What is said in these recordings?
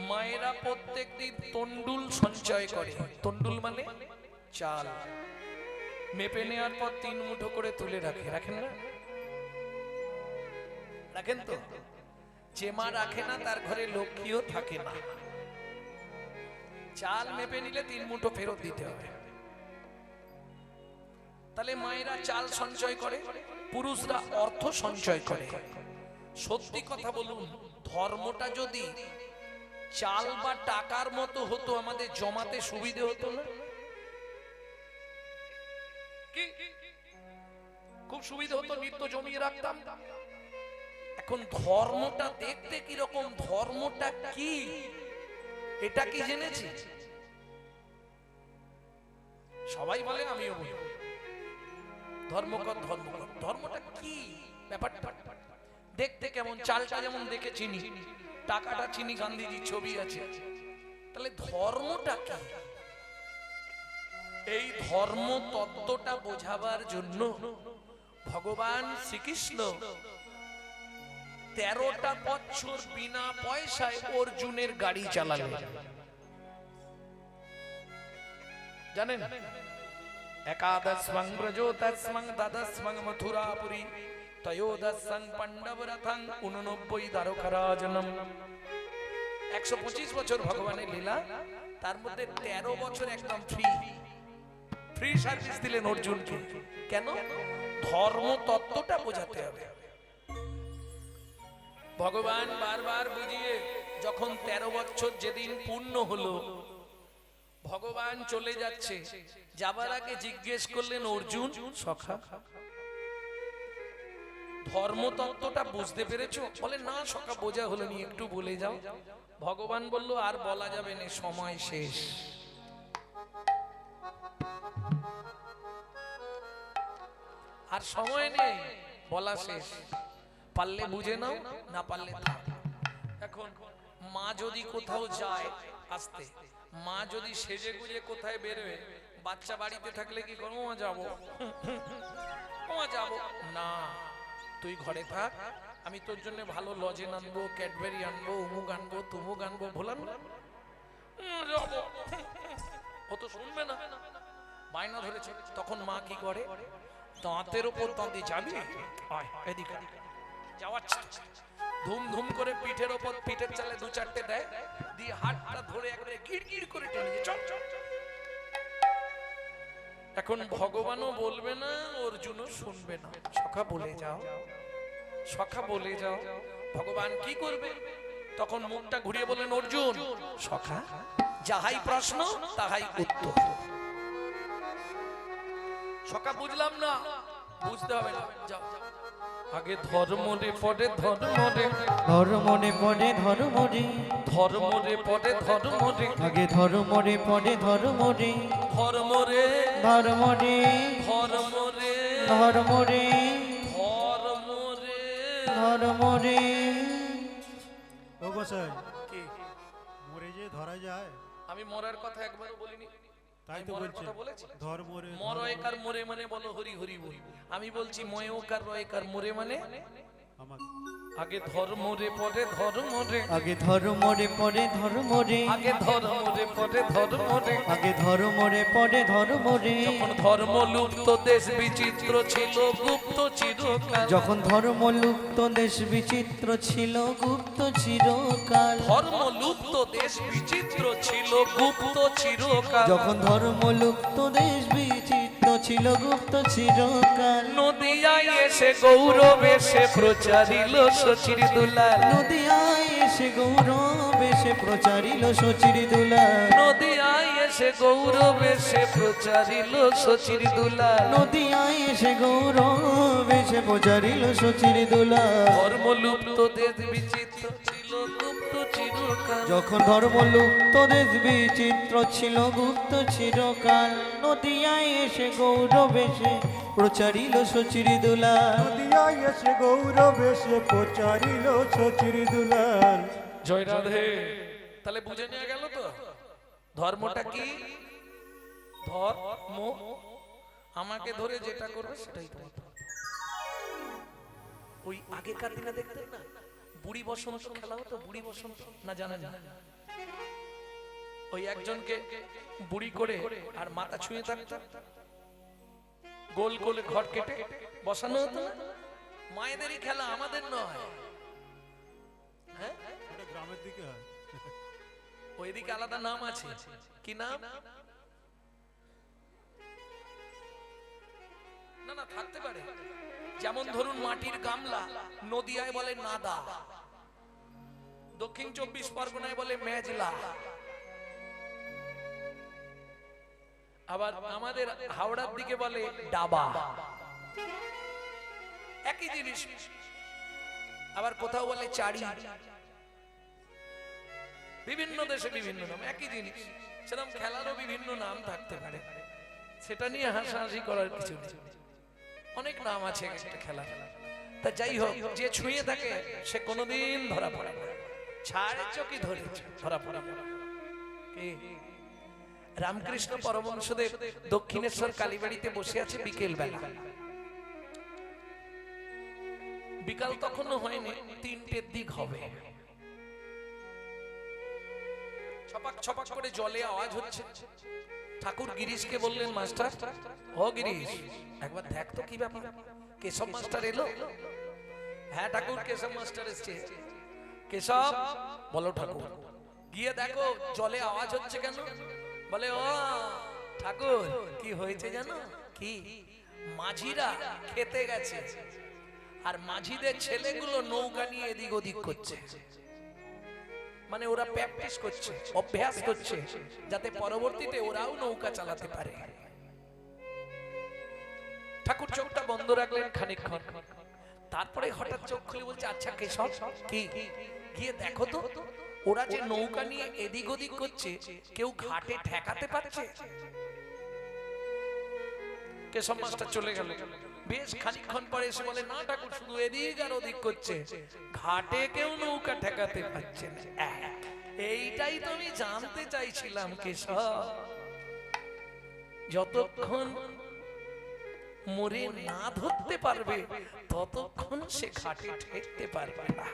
মায়েরা প্রত্যেকদিন তন্ডুল সঞ্চয় করে। তন্ডুল মানে চাল। মেপে নেওয়ার পর 3 মুঠো করে তুলে রাখে, রাখেন না? রাখেন তো? যে মা রাখে না তার ঘরে লক্ষ্মীও থাকে না। চাল মেপে নিলে 3 মুঠো ফেরত দিতে হবে। তাহলে মায়েরা চাল সঞ্চয় করে, পুরুষরা অর্থ সঞ্চয় করে। সত্যি কথা বলুন, ধর্মটা যদি চাল বা টাকার মতো হতো আমাদের জমাতে সুবিধে হতো না? কি খুব সুবিধা হতো, নিত্য জমিয়ে রাখতাম। এখন ধর্মটা দেখতে কিরকম, ধর্মটা কি এটা কি জেনেছি? সবাই বলে, আমিও বলি ধর্মকর ধর্মকর। ধর্মটা কি ব্যাপারটা? দেখতে কেমন? চালটা যেমন দেখে চিনি, টাকাটা চিনি, গান্ধীজির ছবি আছে। তাহলে ধর্মটা কি? এই ধর্ম তত্ত্বটা বোঝাবার জন্য ভগবান শ্রীকৃষ্ণ 13টা বছর বিনা পয়সায় অর্জুনের গাড়ি চালালেন। জানেন? একাদশং ব্রজোদশং দ্বাদশং মথুরাপুরী ত্রয়োদশং পাণ্ডবরথং 89 দ্বারকারাজনম। 125 বছর ভগবানের লীলা, তার মধ্যে 13 বছর একদম ফ্রি সার্ভিস দিলেন অর্জুনকে। কেন? ধর্ম তত্ত্বটা বোঝাতে হবে। ভগবান বারবার বুঝিয়ে, যখন 13 বছর যেদিন পূর্ণ হলো, ভগবান চলে যাচ্ছে, যাবার আগে জিজ্ঞেস করলেন, অর্জুন সখা ধর্মতত্ত্বটা বুঝতে পেরেছো? বলে, না সখা, বোঝা হলো নি, একটু বলে যাও। ভগবান বলল, আর বলা যাবে না, সময় শেষ। আর সময় নেই, বলা শেষ। পারলে বুঝে নাও, না পারলে থাক। এখন মা যদি কোথাও যায়, আসতে মা যদি সেজে গুজে কোথায় বেরোয়, বাচ্চা বাড়িতে থাকলে কি করবো? যাবো যাবো না, তুই ঘরে থাক, আমি তোর জন্য ভালো লজেন আনবো, ক্যাডবেরি আনবো, উমুক আনবো, তুমুক আনবো। ভোলান যাবো, ও তো শুনবে না, বায়না ধরেছে। তখন মা কি করে? দাঁতের ওপর দাঁত দিয়ে, যাবি এদিকে, যাওয়ার ধুম ধুম করে পিঠের ওপর, পিঠের চালে 2-4টে দেয়, দিয়ে হাতটা ধরে একবারে গিড় গিড় করে টেনে দিয়ে, চল চল। এখন ভগবানও বলবে না, অর্জুনও শুনবে না। সখা বলে যাও, সখা বলে যাও। ভগবান কি করবে? তখন মুখটা ঘুরিয়ে বললেন, অর্জুন সখা, যাহাই প্রশ্ন তাহাই উত্তর। সখা বুঝলাম না, বুঝতে হবে না, যাও। আগে ধর্ম রে পড়ে ধর্ম রে, ধর্ম রে পড়ে ধর্ম রে, ধর্ম রে পড়ে ধর্ম রে, আগে ধর্ম রে পড়ে ধর্ম রে, ধর্ম রে ধর্ম রে, ধর্ম রে ধর্ম রে, ধর্ম রে ধর্ম রে। ও গোসাই, কি? মরে যে ধরা যায়? আমি মরার কথা একবারও বলিনি। তাই তো বলছি, ধর্ম রে মরয়কার মোরে মানে বলো হরি হরি বল। আমি বলছি ময়কার রয়কার মোরে মানে আমাকে আগে ধর্ম রে পড়ে ধর্ম রে, আগে ধর্ম রে পড়ে ধর্ম রে, আগে ধর্ম রে পড়ে ধর্ম রে। আগে ধর্ম রে পড়ে ধর্ম রে, যখন ধর্ম লুপ্ত দেশ বিচিত্র ছিল গুপ্ত চিরকাল, যখন ধর্ম লুপ্ত দেশ বিচিত্র ছিল গুপ্ত চিরকাল, ধর্ম লুপ্ত দেশ বিচিত্র ছিল গুপ্ত চিরকাল, যখন ধর্ম লুপ্ত দেশ বিচিত্র ছিল গুপ্ত চিরকাল, নদিয়ায় এসে গৌরব এসে প্রচারিল সচির দুলাল, নদিয়ায় এসে গৌরব এসে প্রচারিল সচির দুলাল, নদিয়ায় এসে গৌরব এসে প্রচারিল সচির দুলাল, নদিয়ায় এসে গৌরব এসে প্রচারিল সচির দুলাল, ধর্ম লুপ্ত দেশ বিচিত্র ছিল গুপ্ত চিরকাল, যখন ধর্ম লুপ্ত দেশ বিচিত্র ছিল গুপ্ত চিরকাল, নদিয়ায় এসে গৌরব এসে প্রচারিল সচির দুলাল। নদিয়ায় এসে গৌরব এসে প্রচারিল সচির দুলাল। জয় রাধে। তাহলে বুঝে নিয়ে গেল তো ধর্মটা কি? ধর্ম আমাকে ধরে যেটা করবে সেটাই তোমার। ওই আগেকার দিনে দেখতেন না, বুড়ি বসন্ত খেলা হতো, বুড়ি বসন্ত, না জানেন না? ওই একজনকে বুড়ি করে আর মাথা ছুঁয়ে থাকতো, গোল গোল ঘর কেটে বসানো হতো না? মায়েদেরই খেলা, আমাদের নয়। হ্যাঁ, এটা গ্রামের দিকে হয়। ওইদিকে আলাদা নাম আছে, কি নাম? না না, থাকতে পারে। যেমন ধরুন মাটির গামলা নদিয়ায় বলে নাদা, দক্ষিণ 24 পরগনায় বলে মেজলা, আবার আমাদের হাওড়ার দিকে বলে ডাবা। একই জিনিস। আবার কোথাও বলে চাড়ি। বিভিন্ন দেশে বিভিন্ন নাম, একই জিনিস। সেরকম খেলারও বিভিন্ন নাম থাকতে পারে, সেটা নিয়ে হাসাহাসি করার কিছু নেই। অনেক নাম আছে একটা খেলা। তা যাই হোক, যে ছুঁয়ে থাকে সে কোনোদিন ধরা পড়ে না। ছাড় চকি ধরে ধরা পড়ে না। রামকৃষ্ণ পরমহংসদেব দক্ষিণেশ্বর কালীবাড়িতে বসে আছে বিকেল বেলা। বিকাল তখনও হয়নি, 3টের দিক হবে। ছপাক ছপাক করে জলে আওয়াজ হচ্ছে। ঠাকুর গিরিশকে বললেন, মাস্টার, ও গিরিশ, একবার দেখ তো কি ব্যাপার, কেশব মাস্টার এলো? হ্যাঁ ঠাকুর, কেশব মাস্টার এসছে। কেশব, বলো ঠাকুর। গিয়ে দেখো জলে আওয়াজ হচ্ছে কেন? বলে, ও ঠাকুর, কি হয়েছে জানো? কি? মাঝিরা খেতে গেছে, আর মাঝিদের ছেলেগুলো নৌকা নিয়ে এদিক ওদিক করছে। মানে ওরা প্র্যাকটিস করছে, অভ্যাস করছে, যাতে পরবর্তীতে ওরাও নৌকা চালাতে পারে। ঠাকুর চোখটা বন্ধ রাখলেন খানিকক্ষণ, তারপরে হঠাৎ চোখ খুলে বলছে, আচ্ছা কেশব, কি? গিয়ে দেখো তো, ওরা যে নৌকা নিয়ে এদিক ওদিক করছে, কেউ ঘাটে ঠেকাতে পারছে? কেশব মাস্টার চলে গেল। বেশ খানিকক্ষণ পরে এসে বলে, না ঠাকুর, শুধু এদিক আর ওদিক করছে, ঘাটে কেউ নৌকা ঠেকাতে পারছে না। এইটাই তো আমি জানতে চাইছিলাম কেশব। যতক্ষণ মরে না ধরতে পারবে ততক্ষণ সে ঘাটে ঠেকতে পারবে না।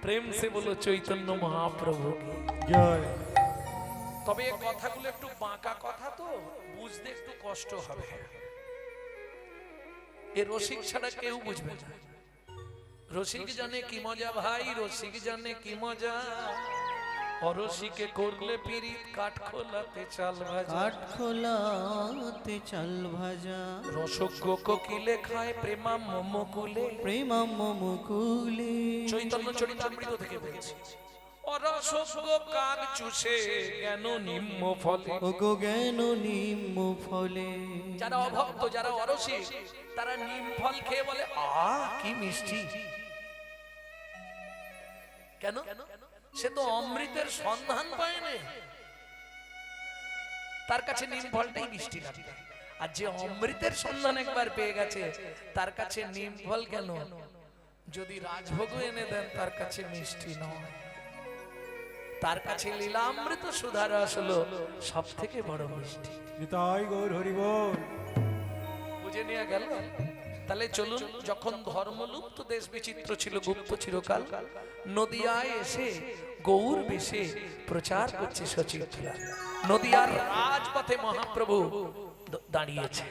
প্রেম সে বলো চৈতন্য মহাপ্রভু কি জয়। তবে এই কথাগুলো একটু বাঁকা কথা, তো বুঝতে একটু কষ্ট হবে। এ রসিক ছাড়া কেউ বুঝবে না। রসিক জানে কি মজা ভাই, রসিক জানে কি মজা। অরসিকে করলে পিরিত কাঠ খোলাতে চাল ভাজা, কাঠ খোলাতে চাল ভাজা। রসজ্ঞ কোকিলে খায় প্রেমাম মুকুলে, প্রেমাম্য মুকুলে। চৈতন্য চরিতামৃত থেকে বলছি। অরসজ্ঞ কাক চুষে জ্ঞান নিম্ন ফলে। ওগো জ্ঞান নিম্ন ফলে। যারা অভক্ত, যারা অরসিক, তারা নিম ফল খেয়ে বলে, আ কি মিষ্টি। কেন? সে তো অমৃতের সন্ধান পায় না, তার কাছে নিম ফলটাই মিষ্টি লাগে। আর যে অমৃতের সন্ধান একবার পেয়ে গেছে, তার কাছে নিম ফল কেন, যদি রাজভোগ এনে দেন তার কাছে মিষ্টি নয়, তার কাছে লীলামৃত সুধার রস হলো সব থেকে বড় মিষ্টি। নিতাই গৌর হরি বল। বুঝে নিয়ে গেল। তাহলে চলুন, যখন ধর্মলুপ্ত দেশ বিচিত্র ছিল, গুপ্ত চিরকাল, নদিয়ায় এসে গৌর বেশে প্রচার করছে সচিত্রা। নদিয়ার রাজপথে মহাপ্রভু দাঁড়িয়েছে।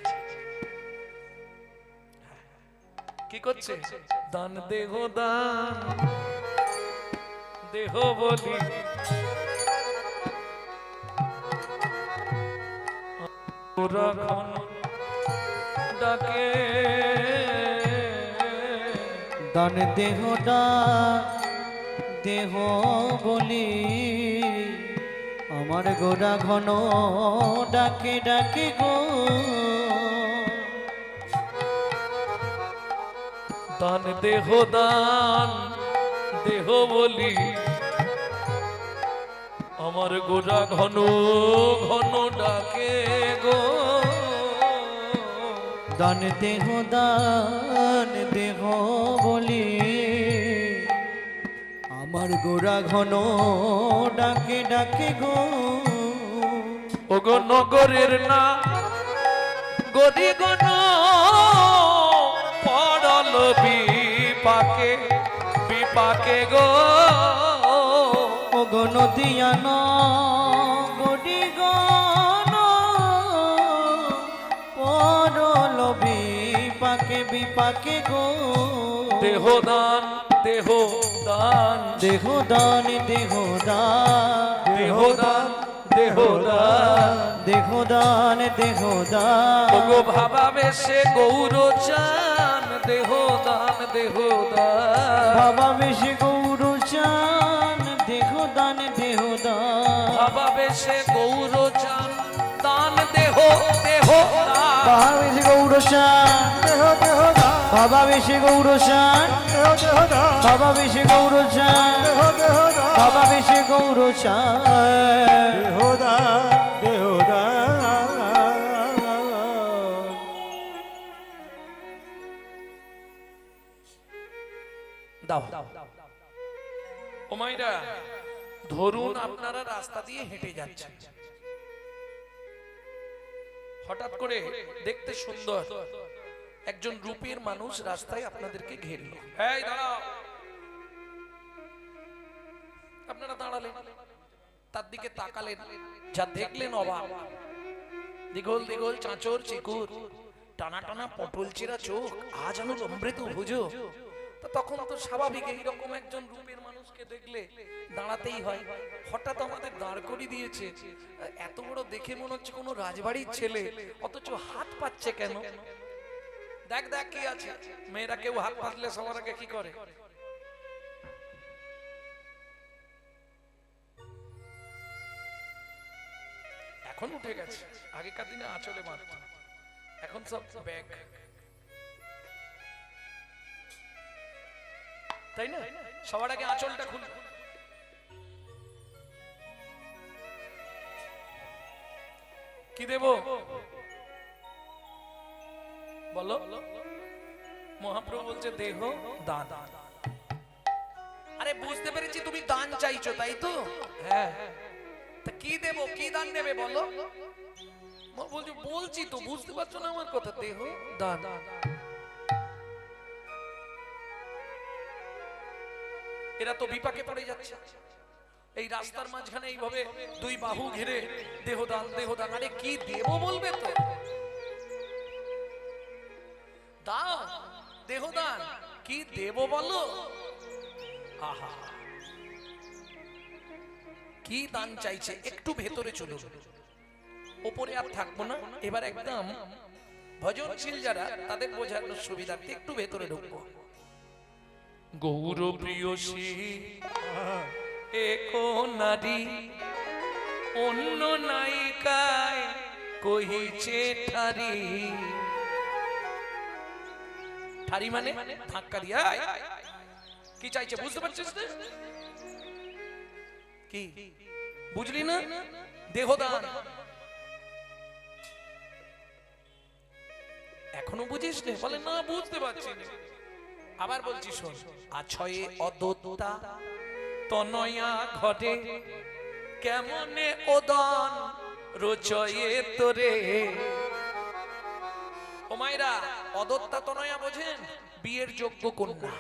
কি করছে? দান দেহ, দান দেহ বলি ডাকে। দান দেহ দেহ বলি, আমার গোরা ঘন ডাকে ডাকে গো। দান দেহ, দান দেহ বলি, আমার গোরা ঘন ঘন ডাকে গো। দান দেহ বলি, আমার গোরা ঘন ডাকে ডাকে গো। ওগো নগরের না গদি গণ পড়ল বিপাকে বিপাকে গো। ও গনদিয়ান গড়ি গণ পরল বিপাকে বিপাকে গো দেহদান দেহদান দেহদান দেহদান দেহদান দেহদান দেহদান দেহদান ওগো ভাবা বেশে গৌরচান দেহদান দেহদান বাবা বেশি গৌরচান দেহদান দেহদান ভাবা বেশে গৌরচান দান দেহ দেহদান বাবা বেশি গৌরচান দেহ দেহ দান বাবা বেশি গৌরচান দেহ দেহ দান বাবা বেশি গৌরচান দেহ দেহ দান বাবা বেশি গৌরচান দেহ দান দেহ দান দাও ও মাইরা ধরুন আপনারা রাস্তা দিয়ে হেঁটে যাচ্ছেন হঠাৎ করে দেখতে সুন্দর একজন রূপের মানুষ রাস্তায় আপনাদেরকে ঘেরলো এই দাঁড়াও আপনারা দাঁড়ালেন তার দিকে তাকালেন যা দেখলেন অবাক দিগল দিগল চাঁচর চিকুর টানা টানা পটল চিরা চোখ আজ আনো অমৃত ভুজো তো তখন তো স্বাভাবিক এইরকম একজন রূপের মানুষকে দেখলে দাঁড়াতেই হয় হঠাৎ আমাদের দাঁড় করিয়ে দিয়েছে এত বড় দেখে মনে হচ্ছে কোনো রাজবাড়ির ছেলে অথচ হাত পাচ্ছে কেন দেখ দেখ কি আছে মেয়েরা কেউ হাত পাতলে সবার আগে কি করে এখন উঠে গেছে আগেকার দিনে আঁচলে মারত এখন সব ব্যাগ তাই না সবার আগে আঁচলটা খুল কি দেব বলো মহাপ্রভু বলছে দেহ দান আরে বুঝতে পেরেছি তুমি দান চাইছো তাই তো হ্যাঁ তা কি দেব কি দান নেবে বলো বলছি বলছি তো বুঝতে পারছো না আমার কথা দেহ দান এরা তো বিপাকে পড়ে যাচ্ছে এই রাস্তার মাঝখানে এইভাবে দুই বাহু ঘিরে দেহদান দেহদান আরে কি দেব বলবে তো দাও দেহদান কি দেব বলো আহা কি দান চাইছে একটু ভেতরে চলো উপরে আর থাকবো না এবার একদম ভজনশীল যারা তাদের বোঝানোর সুবিধার্থে একটু ভেতরে ঢুকবো গৌর প্রিয়সী একো নারী অন্য নায়িকায় কহিছে ঠারি ঠারি মানে ধাক্কা দিয়া কি চাইছে বুঝতে পারছিস না কি বুঝলি না দেহদান এখনো বুঝিস না বলে না বুঝতে পারছি না আবার বলছি শোন আছয়ে অদত্তা তনয়া ঘটে কেমনে ওদন রচয়ে তোরে ও মাইরা অদত্তা তনয়া বোঝেন বিয়ের যোগ্য কন্যা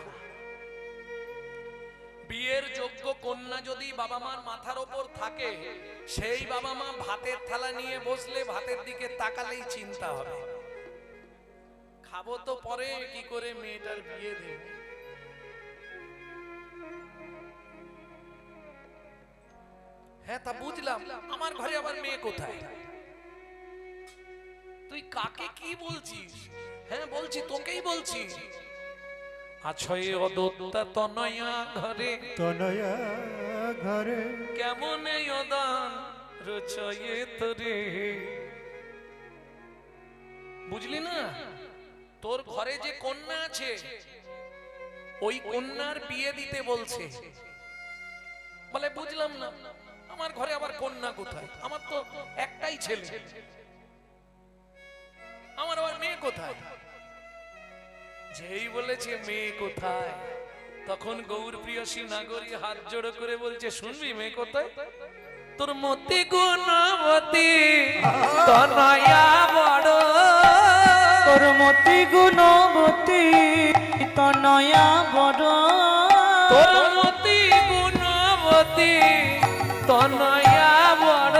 বিয়ের যোগ্য কন্যা যদি বাবা মার মাথার ওপর থাকে সেই বাবা মা ভাতের থালা নিয়ে বসলে ভাতের দিকে তাকালেই চিন্তা হবে খাবো তো পরে কি করে মেয়েটার বিয়ে দেব হ্যাঁ তা বুঝলাম আমার ঘরে আবার মেয়ে কোথায় তুই কাকে কি বলছিস হ্যাঁ বলছি তোকেই বলছি আছয়ে অদত্তা তনয়া ঘরে তনয়া ঘরে কেমন অদান রচয়ে তোরে বুঝলি না তোর ঘরে যে কন্যা আছে ওই কন্যার বিয়ে দিতে বলছে বলে বুঝলাম না আমার ঘরে আবার কন্যা কোথায় আমার তো একটাই ছেলে আমার আবার মেয়ে কোথায় যেই বলেছে মেয়ে কোথায় তখন গৌর প্রিয়সী নাগরী হাত জোড়ো করে বলছে শুনবি মেয়ে কোথায় তোর মতি গুণবতী তনয়া বড় তোর মতি গুণবতী তনয়া বড় তোর মতি গুণবতী তনয়া বড়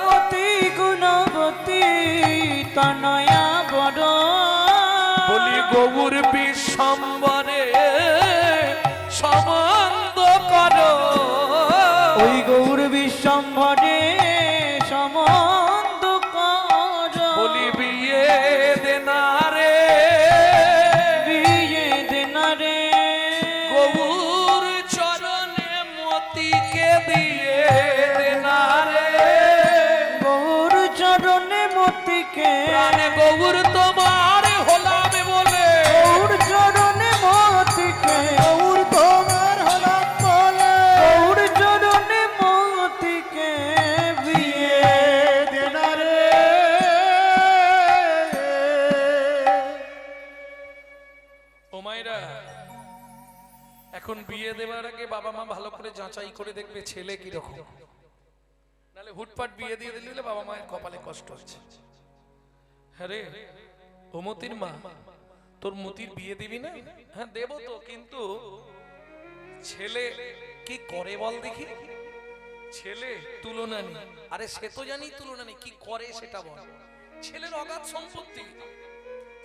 মতি গুণবতী তনয়া বড় বলি গৌর বিশ্বম্বরে সম্বন্ধ করো ওই গৌর বিশ্বম্ভরে সম্বন্ধ কর বলি বিয়ে দেনারে বিয়ে দেনারে গৌর চরণে মতিকে দিয়ে দেনারে গৌর চরণে মতিকে প্রাণে গৌর তোমার হলাম বলে গৌর চরণে মতিকে গৌর তোমার হলাম বলে গৌর চরণে মতিকে বিয়ে দেনারে ও মায়েরা এখন বিয়ে দেওয়ার আগে বাবা মা ভালো করে যাচাই করে দেখবে ছেলে কি রকম, নাহলে হুটপাট বিয়ে দিয়ে দিলে বাবা মায়ের কপালে কষ্ট হচ্ছে। হ্যাঁ রে ও মতির মা, তোর মতির বিয়ে দিবি না? হ্যাঁ দেবো তো, কিন্তু ছেলে কি করে বল দেখি। ছেলে তুলনা নেই, আরে সে তো জানি তুলনা নেই, কি করে সেটা বল। ছেলের অগাধ সম্পত্তি,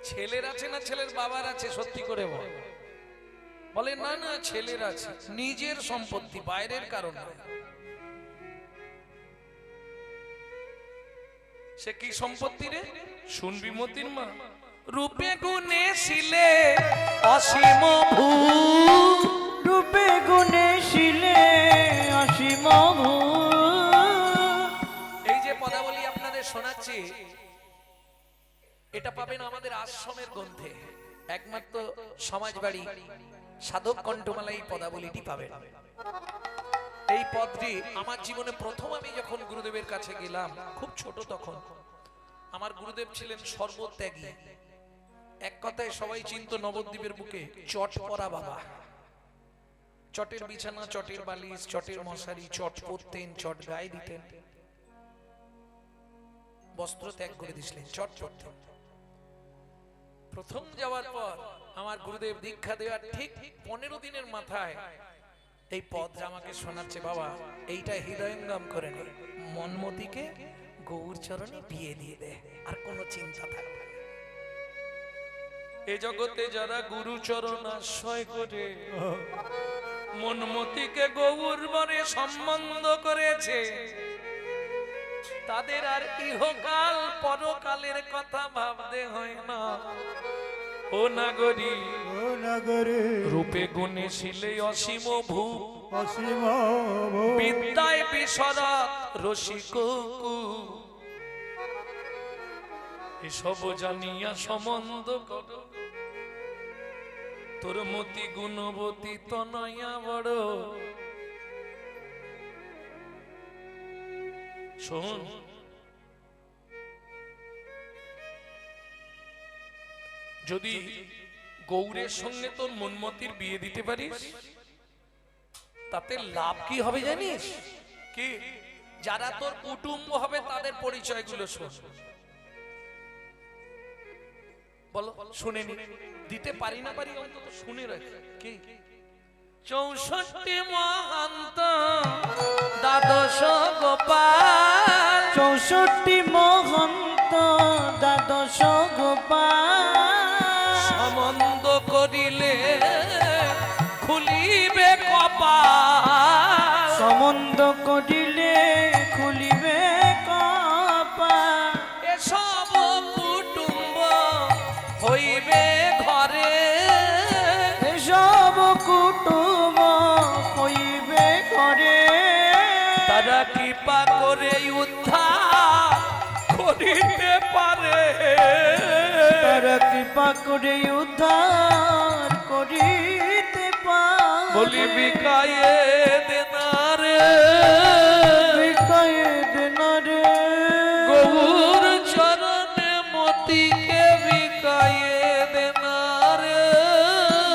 ছেলের আছে না ছেলের বাবার আছে, সত্যি করে বল। বলে না না ছেলের আছে, নিজের সম্পত্তি, বাইরের কারণে। সে কি সম্পত্তি রে? শুনবি মতির মা, রূপে গুণে শিলে অসীম ভূ, রূপে গুণে শিলে অসীম ভূ। এই যে পদাবলী আপনাদের শোনাচ্ছি, এটা পাবেন আমাদের আশ্রমের গ্রন্থে, একমাত্র সমাজবাড়ি সাধক কণ্ঠমালা এই পদাবলীটি পাবেন। এই পদটি আমার জীবনে প্রথম আমি যখন গুরুদেবের কাছে গেলাম, খুব ছোট তখন, আমার গুরুদেব ছিলেন সর্বত্যাগী। এক কথায় সবাই চিনত নবদ্বীপের বুকে চট পরা বাবা। চটের বিছানা, চটের বালিশ, চটের মশারি, চট পরতেন, চট গায়ে দিতেন, বস্ত্র ত্যাগ করে দিছিলেন, চট পরতেন। প্রথম যাওয়ার পর আমার গুরুদেব দীক্ষা দেওয়ার ঠিক 15 দিনের মাথায় এই পদটা আমাকে শোনাচ্ছে, বাবা এইটা হৃদয়ঙ্গম করে নে, মনমতিকে গৌর চরণে বিয়ে দিয়ে দে, আর কোনো চিন্তা থাকবে না। এ জগতে যারা গুরু চরণ আশ্রয় করে মনমতিকে গৌর বরে সম্বন্ধ করেছে, তাদের আর ইহকাল পরকালের কথা ভাবতে হয় না। ও নাগরী ও নগরে রূপে গুণে শিলে অসীম ভূ, অসীম বিদ্যায় বিশরৎ রসিক এসব জানিয়া সম্বন্ধ কর, তোর মতি গুণবতী তনয়া বড়। শোন, যদি গৌরের সঙ্গে তোর মনমতির বিয়ে দিতে পারিস, তাতে লাভ কি হবে জানিস কি? যারা তোর কুটুম্ব হবে তাদের পরিচয়গুলো শোন। বলো শুনে নি, দিতে পারি না পারি অন্তত শুনে রাখি। কি 64 মহান্ত দ্বাদশ গোপাল, 64 মহন্ত দ্বাদশ গোপাল, সম্বন্ধ করিলে খুলিবে কপাল, সম্বন্ধ করিলে খুলিবে কপাল। এসব কুটুম্ব হইবে ঘরে, এসব কুটুম হইবে ঘরে, তারা কৃপা করে উদ্ধার করিতে পারে, তারা কৃপা করে উদ্ধার করিতে পারে। বলি বিকায়ে দেনারে, বিকায়ে দেনারে, গৌর চরণে মতিকে বিকায়ে দেনারে,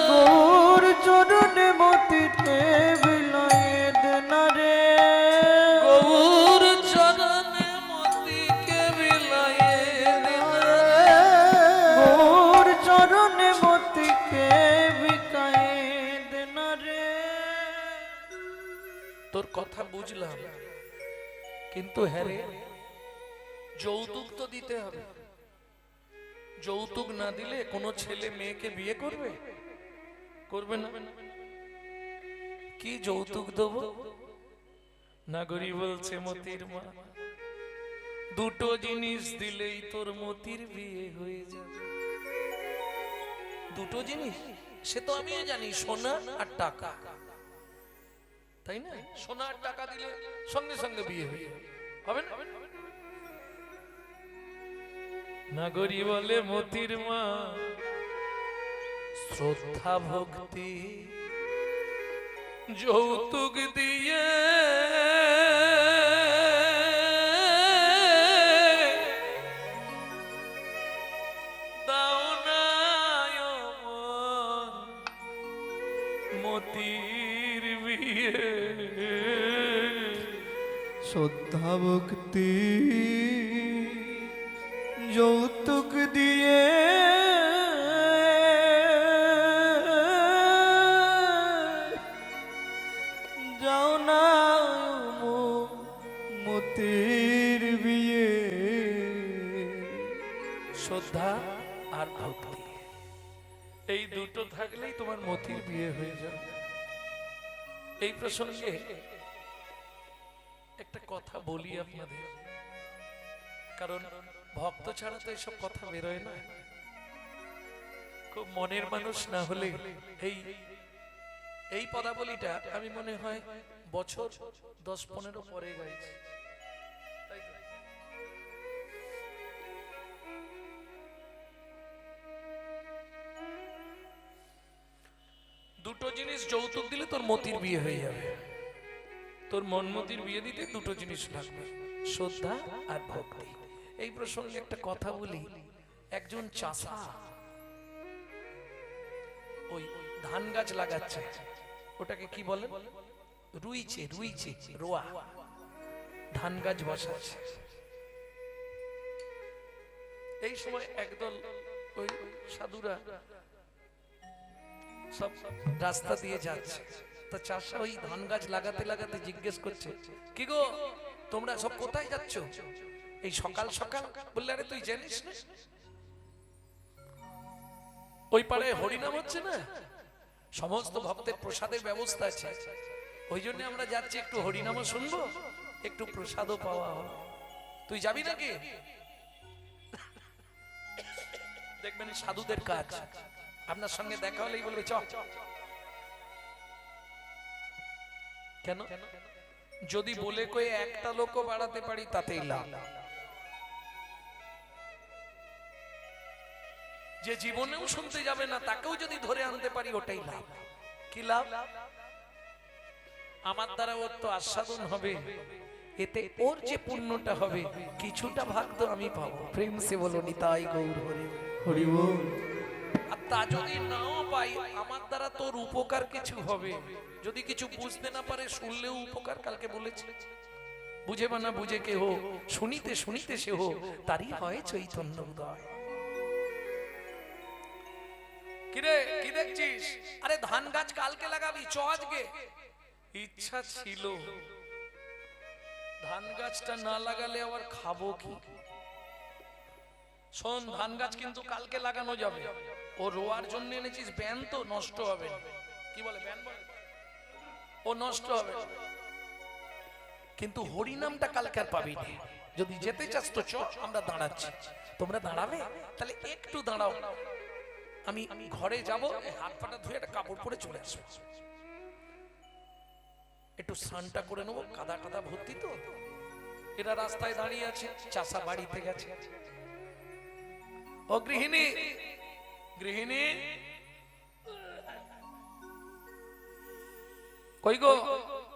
গৌর চরণে মতিতে বিলায়ে দেনারে, গৌর চরণে মতিকে বিলায়ে দেনারে, গৌর চরণে মতিকে বিকায়ে দেনারে। তোর কথা বুঝলাম, কিন্তু হ্যাঁ রে, যৌতুক তো দিতে হবে। যৌতুক না দিলে কোনো ছেলে মেয়েকে বিয়ে করবে? করবে না। কি যৌতুক দেবো? নাগরী বলছে মতির মা, দুটো জিনিস দিলেই তোর মতির বিয়ে হয়ে যাবে। দুটো জিনিস? সে তো আমিও জানি, সোনা আর টাকা, তাই না? সোনা আর টাকা দিলে সঙ্গে সঙ্গে বিয়ে হয়ে যাবে, হবে না? নাগরী বলে মতির মা, শ্রদ্ধা ভক্তি যৌতুক দিয়ে দাও না আমার মতির বিয়ে। শ্রদ্ধা ভক্তি যৌতুক দিয়ে যাও না মতির বিয়ে। শ্রদ্ধা আর ভক্তি, এই দুটো থাকলেই তোমার মতির বিয়ে হয়ে যাবে। এই প্রসঙ্গে একটা কথা বলি আপনাদের, কারণ ভক্ত ছাড়া তো এসব কথা বেরোয় না। খুব মনের মানুষ না হলে এই পদাবলীটা আমি মনে হয় বছর 10-15 পরে গাইছি, তাই তো? দুটো জিনিস যৌতুক দিলে তোর মতির বিয়ে হয়ে যাবে। তোর মন মতির বিয়ে দিতে দুটো জিনিস লাগবে, শ্রদ্ধা আর ভক্তি। এই প্রসঙ্গে একটা কথা বলি। একজন চাষা ওই ধান গাছ লাগাচ্ছে, ওটাকে কি বলে? রুইছে, রোয়া। ধান গাছ বসাচ্ছে। এই সময় একদল ওই সাধুরা সব রাস্তা দিয়ে যাচ্ছে। তা চাষা ওই ধান গাছ লাগাতে লাগাতে জিজ্ঞেস করছে, কি গো তোমরা সব কোথায় যাচ্ছ এই সকাল সকাল? বললে, আরে তুই জানিস না ওই পারে হরিনাম হচ্ছে না, সমস্ত ভক্তের প্রসাদের ব্যবস্থা আছে, ওই জন্য আমরা যাচ্ছি, একটু হরিনামও শুনবো, একটু প্রসাদও পাওয়া হবে। তুই যাবি নাকি? দেখবেন সাধুদের কাজ, আপনার সঙ্গে দেখা হলেই বলবে চ। কেন? যদি বলে কয়ে একটা লোকও বাড়াতে পারি তাতেই লাভ। যে জীবনেও শুনতে যাবে না তাকেও যদি ধরে আনতে পারি ওটাই লাভ। কি লাভ? আমার দ্বারা ওর তো আস্বাদন হবে, এতে ওর যে পুণ্যটা হবে কিছুটা ভাগ তো আমি পাবো। প্রেম সে বলো নিতাই গৌর হরি হরি বল। আর তা যদি নাও পাই আমার দ্বারা তোর উপকার কিছু হবে। যদি কিছু বুঝতে না পারে শুনলেও উপকার। কালকে বলেছি, বুঝে বা না বুঝে কে হো, শুনিতে শুনিতে সে হো, তারই হয় চৈতন্য উদয়। কিরে কি দেখছিস? আরে ধান গাছ কালকে লাগাবি, চ আজকে। ইচ্ছা ছিল, ধান গাছটা না লাগালে আবার খাবো কি? শোন, ধান গাছ কিন্তু কালকে লাগানো যাবে। ও রোয়ার জন্য এনেছিস ব্যান, তো নষ্ট হবে। কি বলে ব্যান বলে? ও নষ্ট হবে, কিন্তু হরিনামটা কালকে আর পাবি না। যদি যেতে চাস তো চ, আমরা দাঁড়াচ্ছি। তোমরা দাঁড়াবে? তাহলে একটু দাঁড়াও, আমি ঘরে যাব, হাত পাটা ধুয়ে একটা কাপড় পরে চলে আসবো। একটু স্নানটা করে নেবো, কাদা কাদা ভর্তি তো। এরা রাস্তায় দাঁড়িয়ে আছে, চাষা বাড়িতে গেছে। ও গৃহিণী, গৃহিণী কই গো?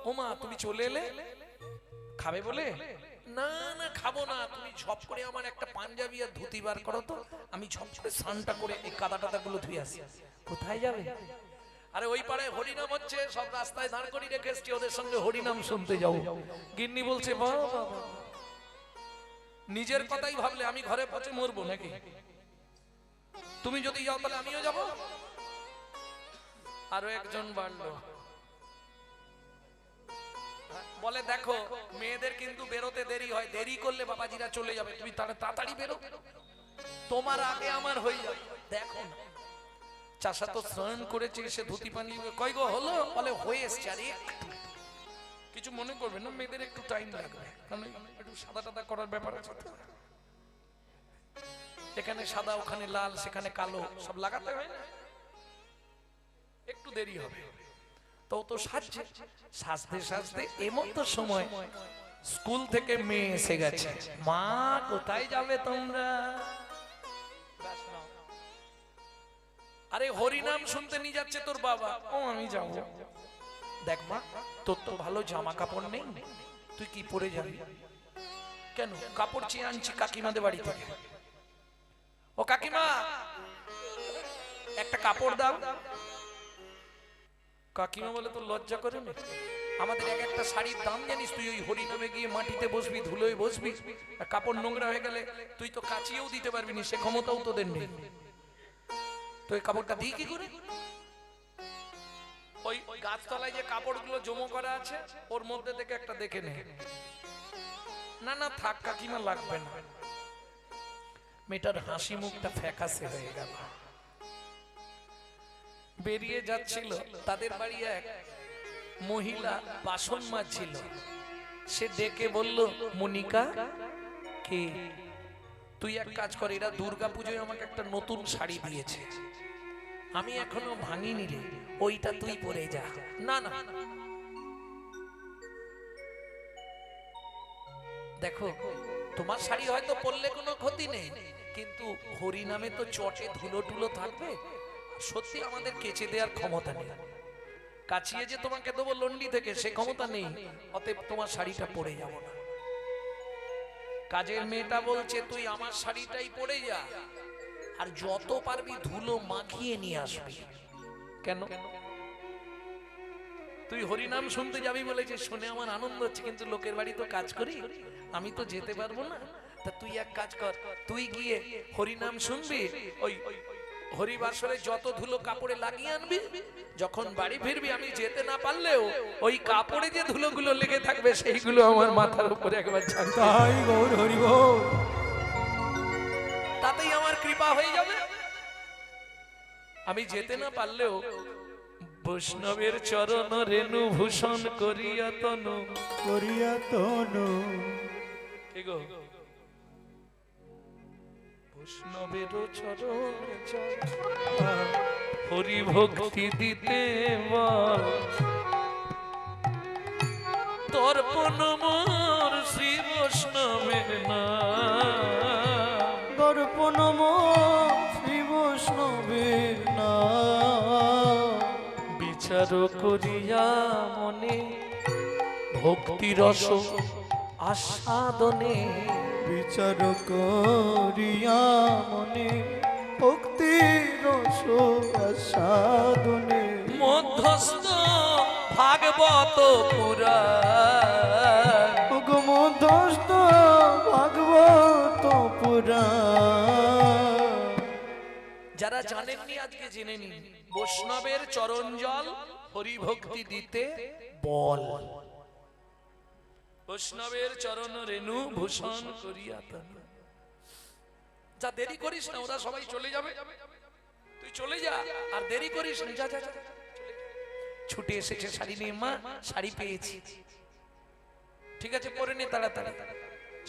ও মা, তুমি চলে এলে? খাবে বলে? না না খাবো না, তুমি ঝপ করে আমার একটা পাঞ্জাবি আর ধুতি বার করো তো, আমি ঝপ করে স্নানটা করে এই কাদা টাদা গুলো ধুয়ে আসি। কোথায় যাবে? আরে ওই পাড়ায় হরিনাম হচ্ছে, সব রাস্তায় দাঁড় করিয়ে রেখে এসছি, ওদের সঙ্গে হরিনাম শুনতে যাও। গিন্নি বলছে, বাবা নিজের কথাই ভাবলে আমি ঘরে পচে মরবো নাকি? তুমি যদি যাও তাহলে আমিও যাব। আরো একজন বাড়লো, বলে দেখো মেয়েদের কিন্তু বেরোতে দেরি হয়, দেরি করলে বাবাজিরা চলে যাবে, তুমি তাড়াতাড়ি বেরো, তোমার আগে আমার হয়ে যাবে। দেখো না চাষা তো স্নান করেছে, সে ধুতি পানি কই গো হলো, বলে হয়ে এসছে। আরে কিছু মনে করবে না, মেয়েদের একটু টাইম লাগবে, কারণ একটু সাদা টাদা করার ব্যাপার আছে তো, এখানে সাদা ওখানে লাল সেখানে কালো সব লাগাতে হয় না, একটু দেরি হবে। তো তো সাজছে, সাজতে সাজতে এমতো সময় স্কুল থেকে মেয়ে এসে গেছে। মা কোথায় যাবে তোমরা? আরে হরিনাম শুনতে নিয়ে যাচ্ছে তোর বাবা। ও আমি যাবো। দেখ মা তোর তো ভালো জামা কাপড় নেই, তুই কি পরে যাবি? কেন? কাপড় চেয়ে আনছি কাকিমাদের বাড়ি থেকে। ও কাকিমা একটা কাপড় দাও। কাকিমা বলে তো লজ্জা করে না, আমাদের এক একটা শাড়ির দাম জানিস তুই? ওই হরিনামে গিয়ে মাটিতে বসবি, ধুলোয় বসবি, আর কাপড় নোংরা হয়ে গেলে তুই তো কাচিয়েও দিতে পারবি না, সে ক্ষমতাও তোদের নেই। তো এই কাপড়টা দিই কি করে? ওই গাছতলায় যে কাপড়গুলো জমা করা আছে ওর মধ্যে থেকে একটা দেখে নে। না না থাক কাকিমা লাগবে না। মেয়েটার হাসি মুখটা ফ্যাকাশে হয়ে গেল। বেরিয়ে যাচ্ছিল, তাদের বাড়ি এক মহিলা বাসন মাজছিল, সে ডেকে বলল মনিকা কে? তুই এক কাজ কর, এরা দুর্গা পুজোয় আমাকে একটা নতুন শাড়ি দিয়েছে, আমি এখনো ভাঙিনি রে, ওইটা তুই পরে যা। না না দেখো তোমার শাড়ি হয়তো পরলে কোনো ক্ষতি নেই, কিন্তু হরি নামে তো চটে ধুলো টুলো থাকবে, সত্যি আমাদের কেচে দেওয়ার ক্ষমতা নেই, কাচিয়ে যে তোমাকে দেবো লন্ডি থেকে সে ক্ষমতা নেই, অতএব তোমার শাড়িটা পরে যাব না। কাজের মেয়েটা বলছে তুই আমার শাড়িটাই পরে যা, আর যত পারবি ধুলো মাখিয়ে নিয়ে আসবি। কেন? তুই হরিনাম শুনতে যাবি বলেছে, শুনে আমার আনন্দ হচ্ছে, কিন্তু লোকের বাড়ি তো কাজ করি, আমি তো যেতে পারবো না। তা তুই এক কাজ কর, তুই গিয়ে হরিনাম শুনবি, ওই হরিবাসরে যত ধুলো কাপড়ে লাগিয়ে আনবি, যখন বাড়ি ফিরবি আমি যেতে না পারলেও ওই কাপড়ে যে ধুলোগুলো লেগে থাকবে সেইগুলো আমার মাথার উপরে একবার ছাড়তে, তাই গৌর হরি বল, তাতেই আমার কৃপা হয়ে যাবে। আমি যেতে না পারলেও বৈষ্ণবের চরণ রেণু ভূষণ করিয়া তনু করিয়া তনু, কি গো? বৈষ্ণবের চরণ হরি ভক্তি দিতে বল, তর্পণ মোর শ্রী বৈষ্ণবের নাম, দর্পণ শ্রী বৈষ্ণবের নাম, বিচার করিয়া মনে ভক্তি রস আস্বাদনে, বিচার করিয়া মনে ভক্তি রস আস্বাদনে, মধ্যস্থ ভাগবত পুরাণ, মধ্যস্থ ভাগবত পুরাণ। যারা জানেননি আজকে জেনে নিন, বৈষ্ণবের চরণ জল হরি ভক্তি দিতে বল, বৈষ্ণবের চরণ রেণু ভূষণ করিয়া তনু। যা দেরি করিস না, ওরা সবাই চলে যাবে, তুই চলে যা, আর দেরি করিস না, যা যা যা। ছুটে এসেছে শাড়ি নিয়ে, মা শাড়ি পেয়েছি, ঠিক আছে পরে নে তাড়াতাড়ি।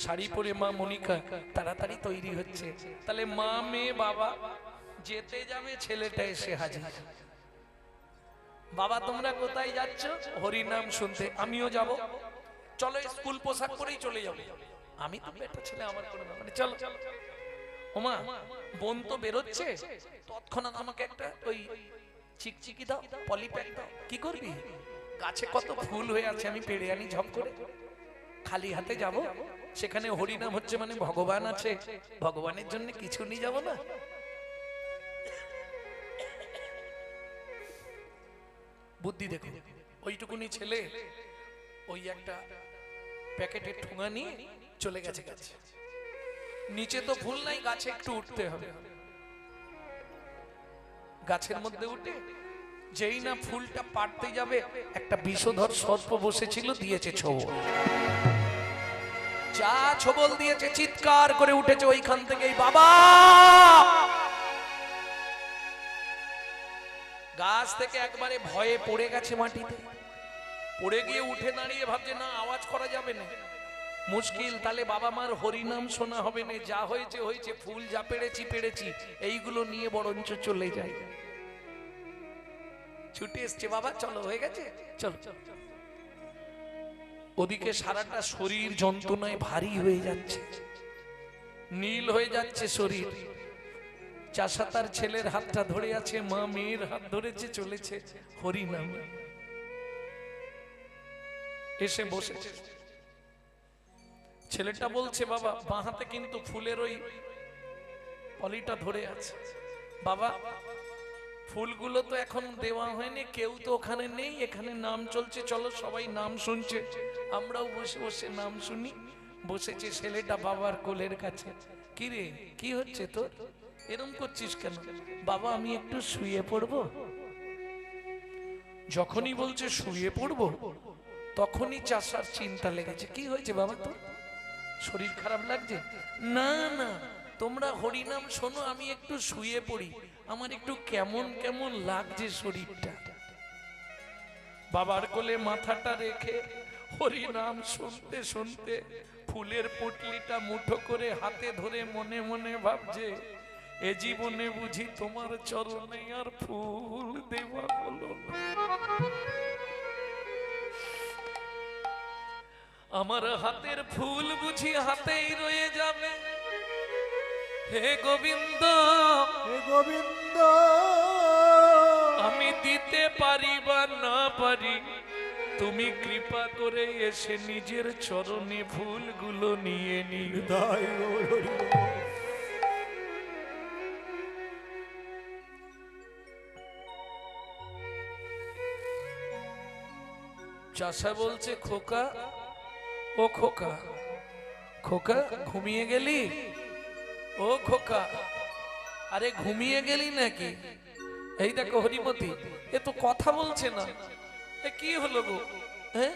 শাড়ি পরে মা মনিকা তাড়াতাড়ি তৈরি হচ্ছে, তাহলে মা মেয়ে বাবা যেতে যাবে, ছেলেটা এসে হাজির। বাবা তোমরা কোথায় যাচ্ছ? হরিনাম শুনতে। আমিও যাব। চলো স্কুল পোশাক পরেই চলে যাবো। আমি তো বেটা ছেলে, আমার কোনো ব্যাপার নেই, চলো। ওমা বোন তো বেরোচ্ছে, তৎক্ষণাৎ আমাকে একটা ওই চিকচিকি দাও, পলিপ্যাক দাও। কি করবি? গাছে কত ফুল হয়ে আছে, আমি পেড়ে আনি ঝপ করে। খালি হাতে যাব, সেখানে হরিনাম হচ্ছে মানে ভগবান আছে, ভগবানের জন্য কিছু নিয়ে যাব না? বুদ্ধি দেখো, ওইটুকুনি ছেলে ওই একটা প্যাকেটের ঠোঙা নিয়ে চলে গেছে গাছে। নিচে তো ফুল নাই, গাছে একটু উঠতে হবে। গাছের মধ্যে উঠে যেই না ফুলটা পাড়তে যাবে একটা বিষধর সর্প বসেছিল, দিয়েছে ছবল। যা ছবল দিয়েছে চিৎকার করে উঠেছে ওইখান থেকেই, বাবা! গাছ থেকে একবারে ভয়ে পড়ে গেছে মাটিতে, পড়ে গিয়ে উঠে দাঁড়িয়ে ভাবছে না আওয়াজ করা যাবে না, মুশকিল, তাহলে বাবা মার হরিনাম শোনা হবে না, যা হয়েছে হয়েছে, ফুল যা পেড়েছি এইগুলো নিয়ে বরঞ্চ চলে যায়। ছুটে এসছে, বাবা চলো, হয়ে গেছে, চলো। ওদিকে সারাটা শরীর যন্ত্রণায় ভারী হয়ে যাচ্ছে, নীল হয়ে যাচ্ছে শরীর। চাষা তার ছেলের হাতটা ধরে আছে, মা মেয়ের হাত ধরেছে, চলেছে হরিনাম। এসে বসেছে, ছেলেটা বলছে, বাবা বাঁ হাতে কিন্তু ফুলের ওই পলিটা ধরে আছে। বাবা ফুলগুলো তো এখন দেওয়া হয়নি, কেউ তো ওখানে নেই, এখানে নাম চলছে, চলো সবাই নাম শুনছে, আমরাও বসে বসে নাম শুনি। বসেছে ছেলেটা বাবার কোলের কাছে। কি রে, কি হচ্ছে তোর, এরম করছিস কেন? বাবা আমি একটু শুয়ে পড়বো। যখনই বলছে শুয়ে পড়বো, তখনই চাষার চিন্তা লেগেছে, কি হয়েছে বাবা তোর, শরীর খারাপ লাগছে? না না, তোমরা হরিনাম শোনো, আমি একটু শুয়ে পড়ি, আমার একটু কেমন কেমন লাগছে শরীরটা। বাবার কোলে মাথাটা রেখে হরিনাম শুনতে শুনতে ফুলের পুটলিটা মুঠো করে হাতে ধরে মনে মনে ভাবছে, এ জীবনে বুঝি তোমার চরণে আর ফুল দেওয়া হলো না, আমার হাতের ফুল বুঝি হাতেই রয়ে যাবে। হে গোবিন্দ, হে গোবিন্দ, আমি দিতে পারি বা না পারি, তুমি কৃপা করে এসে নিজের চরণে ফুলগুলো নিয়ে নিও। তাই গৌর হরি বল। চাষা বলছে, খোকা ও খোকা, খোকা ঘুমিয়ে গেলি? ও খোকা, আরে ঘুমিয়ে গেলি নাকি? এই দেখো হরিমতি, এ তো কথা বলছে না, এ কি হলো গো? হ্যাঁ,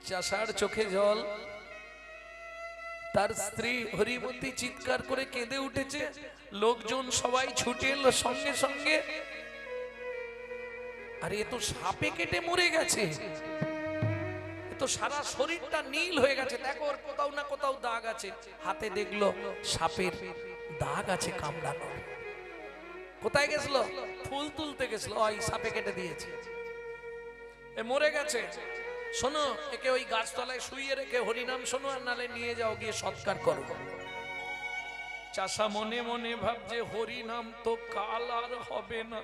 চাষার চোখে জল, তার স্ত্রী হরিমতি চিৎকার করে কেঁদে উঠেছে, লোকজন সবাই ছুটে এলো সঙ্গে সঙ্গে। আরে এ তো সাপে কেটে মরে গেছে, তো সারা শরীরটা নীল হয়ে গেছে, দেখো ওর কোথাও না কোথাও দাগ আছে, হাতে দেখলো সাপের দাগ আছে কামড়ানো। কোথায় গেছিল? ফুল তুলতে গেছিল, ওই সাপে কেটে দিয়েছে, এ মরে গেছে। শোনো, একে ওই গাছতলায় শুইয়ে রেখে হরিনাম শোনো, আর নালে নিয়ে যাও, গিয়ে সৎকার করো। চাষা মনে মনে ভাবছে, হরিনাম তো কাল আর হবে না,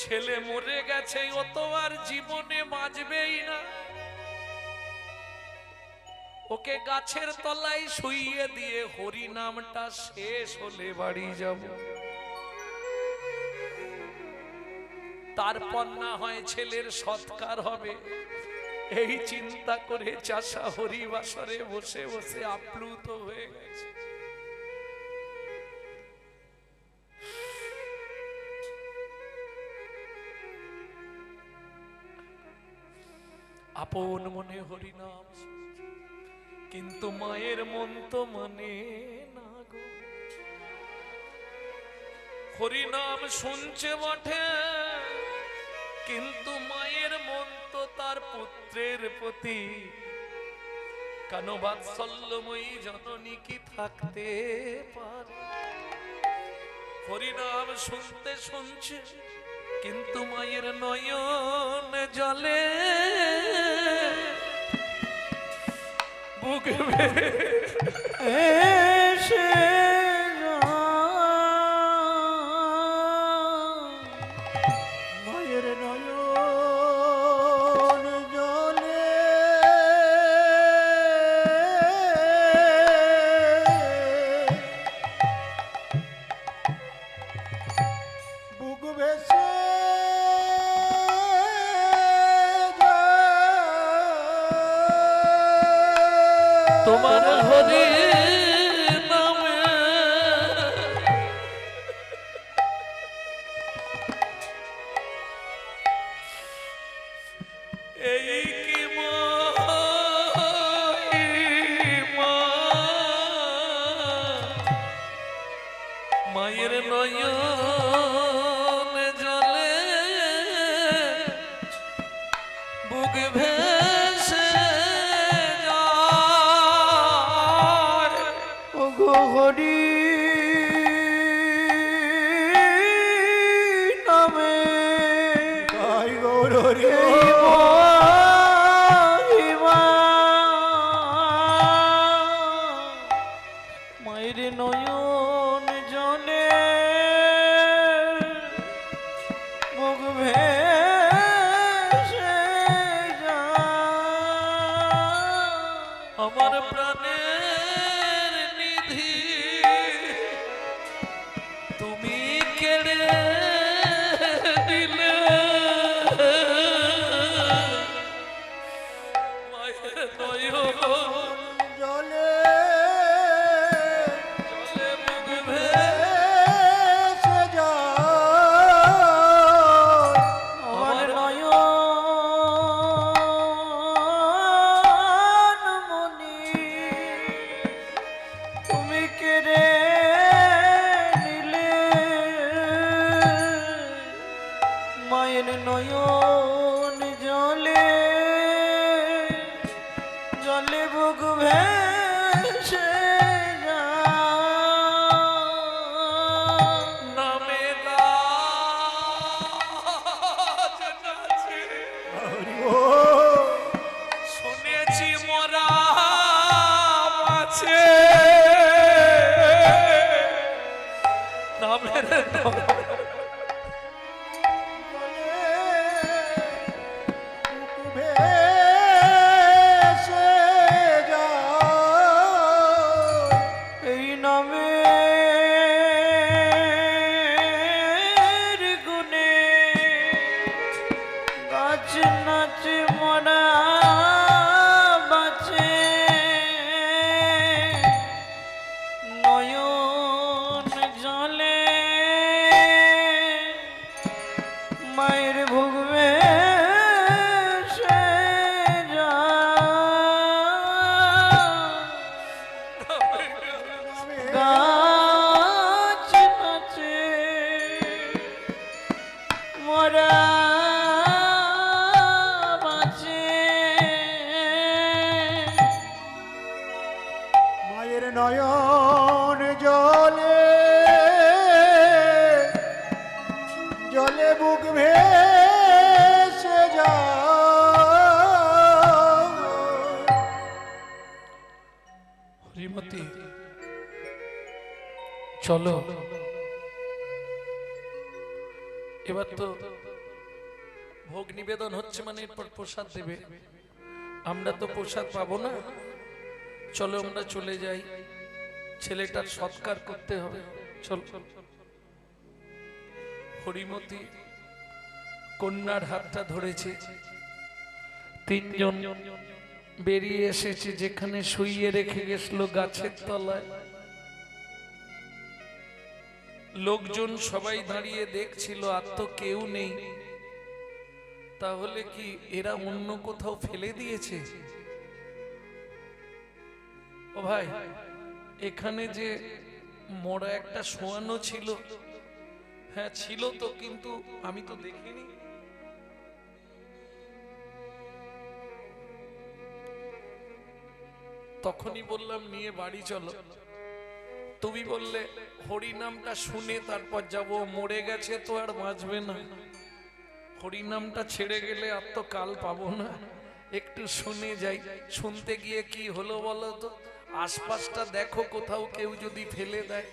ছেলে মরে গেছে, ও তো আর জীবনে বাঁচবেই না, ওকে গাছের তলায় শুইয়ে দিয়ে হরি নামটা শেষ হলে বাড়ি যাব, তারপর না হয় ছেলের সৎকার হবে। এই চিন্তা করে চাষা হরিবাসরে বসে বসে আপ্লুত হয়ে গেছে। আপন মনে হরিনাম, কিন্তু মায়ের মন তো মানে না গো। হরিনাম শুনছে বটে, কিন্তু মায়ের মন তো তার পুত্রের প্রতি, কেন বাৎসল্যময়ী জননী কি থাকতে পারে? হরিনাম শুনতে শুনছে, কিন্তু মায়ের নয়ন জলে, বুক এসে মায়ের নয়ন জলে, বুক ভেসে তোমার হরি নামে এই কি মহিমা, মায়ের নয়ন জলে বুক ভেসে যায়। ওগো হরি নামে তাই গৌর হরি এই মহিমা, মায়ের নয়ন জলে মুখ ভেসে যায়। আমার প্রাণের নিধি তুমি কেড়ে দিলে, মায়ের নয়ন জলে জলে মুখ ভেসে যায়। আমার নয়ন মনি তুমি কেড়ে নিলে, মায়ের নয়ন জলে জলে বুক ভেসে যায়। নামে গাছ নাচে, হরি বল। শুনেছি মোরা আছে নামের ভেসে যায়। এই নামের গুণে গাছ নাচে মরা বাঁচে, নয়ন জলে মায়ের ভোগ ভেসে যায়। গাছ নাচে মরা বাঁচে, মায়ের নয়ন জলে জলে বুক ভেসে যায়। হরিমতি চলো, এবার তো ভোগ নিবেদন হচ্ছে, মানে এরপর প্রসাদ দেবে। আমরা তো প্রসাদ পাবো না, চলো আমরা চলে যাই, ছেলেটার সৎকার করতে হবে। চল। হরিমতি কন্যার হাতটা ধরেছে, তিনজন বেরিয়ে এসেছে যেখানে শুইয়ে রেখে গেছিল গাছের তলায়। লোকজন সবাই দাঁড়িয়ে দেখছিল, আর তো কেউ নেই। তাহলে কি এরা অন্য কোথাও ফেলে দিয়েছে? ও ভাই, এখানে যে মোড়া একটা শোয়ানো ছিল, হ্যাঁ ছিল তো, কিন্তু আমি তো দেখিনি। তখনই বললাম নিয়ে বাড়ি চলো, তুমি বললে হরি নামটা শুনে তারপর যাব, মরে গেছে তো আর বাঁচবে না, হরি নামটা ছেড়ে গেলে আর তো কাল পাবো না, একটু শুনে যাই। শুনতে গিয়ে কি হলো বলো তো? আশপাশটা দেখো, কোথাও কেউ যদি ফেলে দেয়।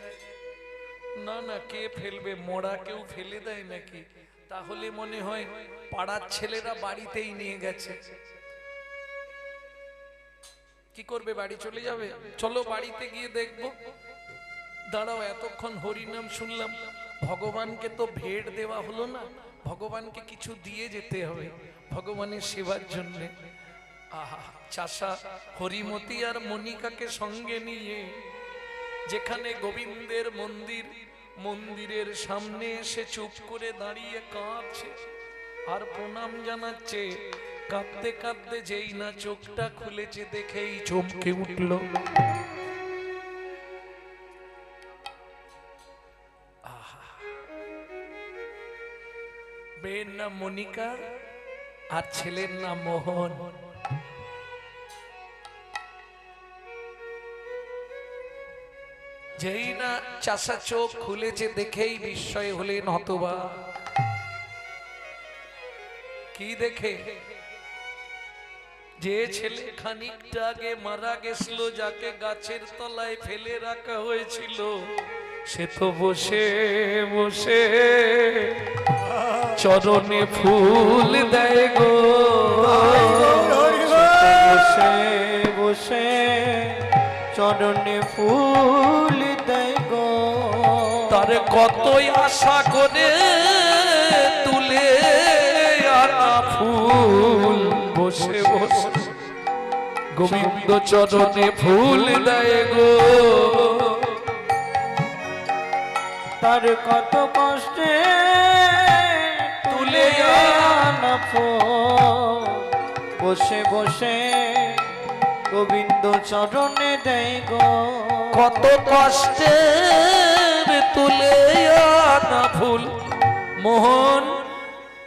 না না, কে ফেলবে? মরা কেউ ফেলে দেয় নাকি? তাহলে মনে হয় পাড়ার ছেলেরা বাড়িতেই নিয়ে গেছে। কি করবে? বাড়ি চলে যাবে? চলো বাড়িতে গিয়ে দেখবো। দাঁড়াও, এতক্ষণ হরিনাম শুনলাম, ভগবানকে তো ভেট দেওয়া হলো না, ভগবানকে কিছু দিয়ে যেতে হবে ভগবানের সেবার জন্য। আহা, চাষা হরিমতি আর মনিকাকে সঙ্গে নিয়ে যেখানে গোবিন্দের মন্দির, মন্দিরের সামনে এসে চুপ করে দাঁড়িয়ে কাঁদছে আর প্রণাম জানাচ্ছে, কাঁদতে কাঁদতে যেই না চোখটা খুলেছে দেখেই চমকে উঠল। মেয়ের নাম মনিকা আর ছেলের নাম মোহন। যেই না চাষা চোখ খুলেছে দেখেই বিস্ময় হলেন হতবা। কি দেখে? যে ছেলে খানিকটা আগে মারা গেছিল, যাকে গাছের তলায় ফেলে রাখা হয়েছিল, সে তো বসে বসে চরণে ফুল দেয় গো। বসে বসে চরণে ফুল দেয় গো। তার কতই আশা করে তুলে আনা ফুল, বসে বসে গোবিন্দ চরণে ফুল দেয় গো। তার কত কষ্টে তুলে আনা ফুল, বসে বসে গোবিন্দ চরণে দেয় গো। কত কষ্টে তুলে আনা ফুল মোহন